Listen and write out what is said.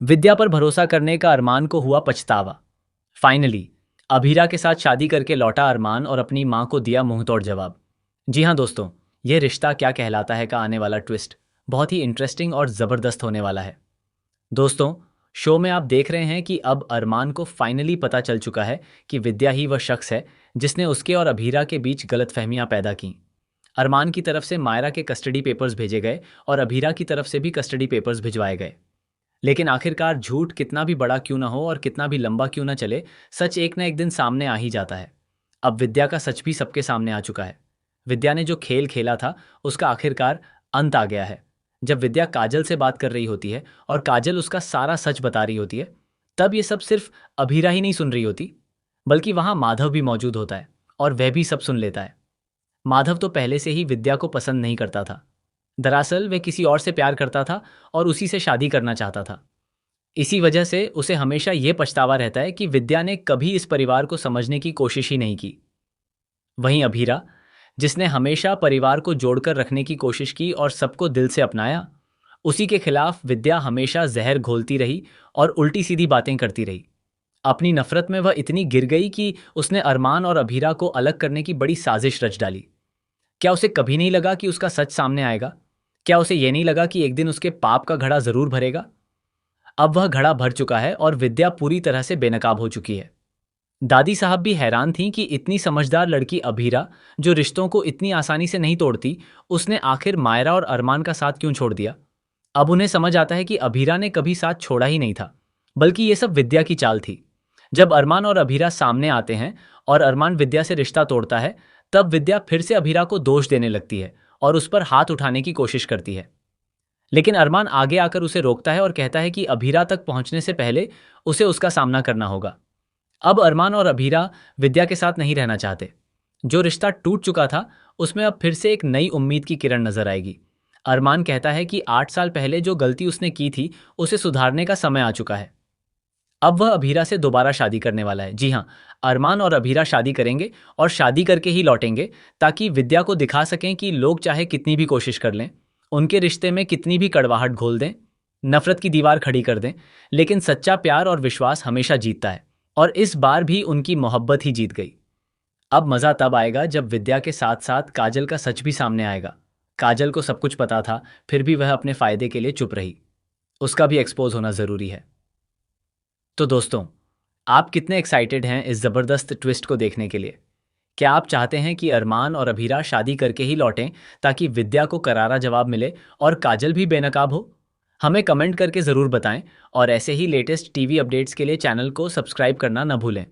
विद्या पर भरोसा करने का अरमान को हुआ पछतावा। फाइनली अभीरा के साथ शादी करके लौटा अरमान और अपनी मां को दिया मुंहतोड़ जवाब। जी हाँ दोस्तों, यह रिश्ता क्या कहलाता है का आने वाला ट्विस्ट बहुत ही इंटरेस्टिंग और ज़बरदस्त होने वाला है। दोस्तों, शो में आप देख रहे हैं कि अब अरमान को फाइनली पता चल चुका है कि विद्या ही वह शख्स है जिसने उसके और अभीरा के बीच गलतफहमियां पैदा की। अरमान की तरफ से मायरा के कस्टडी पेपर्स भेजे गए और अभीरा की तरफ से भी कस्टडी पेपर्स भिजवाए गए। लेकिन आखिरकार झूठ कितना भी बड़ा क्यों ना हो और कितना भी लंबा क्यों ना चले, सच एक ना एक दिन सामने आ ही जाता है। अब विद्या का सच भी सबके सामने आ चुका है। विद्या ने जो खेल खेला था उसका आखिरकार अंत आ गया है। जब विद्या काजल से बात कर रही होती है और काजल उसका सारा सच बता रही होती है, तब ये सब सिर्फ अभीरा ही नहीं सुन रही होती, बल्कि वहां माधव भी मौजूद होता है और वह भी सब सुन लेता है। माधव तो पहले से ही विद्या को पसंद नहीं करता था। दरअसल वह किसी और से प्यार करता था और उसी से शादी करना चाहता था। इसी वजह से उसे हमेशा ये पछतावा रहता है कि विद्या ने कभी इस परिवार को समझने की कोशिश ही नहीं की। वहीं अभीरा, जिसने हमेशा परिवार को जोड़कर रखने की कोशिश की और सबको दिल से अपनाया, उसी के खिलाफ विद्या हमेशा जहर घोलती रही और उल्टी सीधी बातें करती रही। अपनी नफरत में वह इतनी गिर गई कि उसने अरमान और अभीरा को अलग करने की बड़ी साजिश रच डाली। क्या उसे कभी नहीं लगा कि उसका सच सामने आएगा? क्या उसे ये नहीं लगा कि एक दिन उसके पाप का घड़ा जरूर भरेगा? अब वह घड़ा भर चुका है और विद्या पूरी तरह से बेनकाब हो चुकी है। दादी साहब भी हैरान थीं कि इतनी समझदार लड़की अभीरा, जो रिश्तों को इतनी आसानी से नहीं तोड़ती, उसने आखिर मायरा और अरमान का साथ क्यों छोड़ दिया। अब उन्हें समझ आता है कि अभीरा ने कभी साथ छोड़ा ही नहीं था, बल्कि ये सब विद्या की चाल थी। जब अरमान और अभीरा सामने आते हैं और अरमान विद्या से रिश्ता तोड़ता है, तब विद्या फिर से अभीरा को दोष देने लगती है और उस पर हाथ उठाने की कोशिश करती है। लेकिन अरमान आगे आकर उसे रोकता है और कहता है कि अभीरा तक पहुंचने से पहले उसे उसका सामना करना होगा। अब अरमान और अभीरा विद्या के साथ नहीं रहना चाहते। जो रिश्ता टूट चुका था उसमें अब फिर से एक नई उम्मीद की किरण नजर आएगी। अरमान कहता है कि 8 साल पहले जो गलती उसने की थी उसे सुधारने का समय आ चुका है। अब वह अभीरा से दोबारा शादी करने वाला है। जी हाँ, अरमान और अभीरा शादी करेंगे और शादी करके ही लौटेंगे, ताकि विद्या को दिखा सकें कि लोग चाहे कितनी भी कोशिश कर लें, उनके रिश्ते में कितनी भी कड़वाहट घोल दें, नफरत की दीवार खड़ी कर दें, लेकिन सच्चा प्यार और विश्वास हमेशा जीतता है। और इस बार भी उनकी मोहब्बत ही जीत गई। अब मज़ा तब आएगा जब विद्या के साथ साथ काजल का सच भी सामने आएगा। काजल को सब कुछ पता था, फिर भी वह अपने फायदे के लिए चुप रही। उसका भी एक्सपोज होना ज़रूरी है। तो दोस्तों, आप कितने एक्साइटेड हैं इस ज़बरदस्त ट्विस्ट को देखने के लिए? क्या आप चाहते हैं कि अरमान और अभीरा शादी करके ही लौटें, ताकि विद्या को करारा जवाब मिले और काजल भी बेनकाब हो? हमें कमेंट करके ज़रूर बताएं और ऐसे ही लेटेस्ट टीवी अपडेट्स के लिए चैनल को सब्सक्राइब करना न भूलें।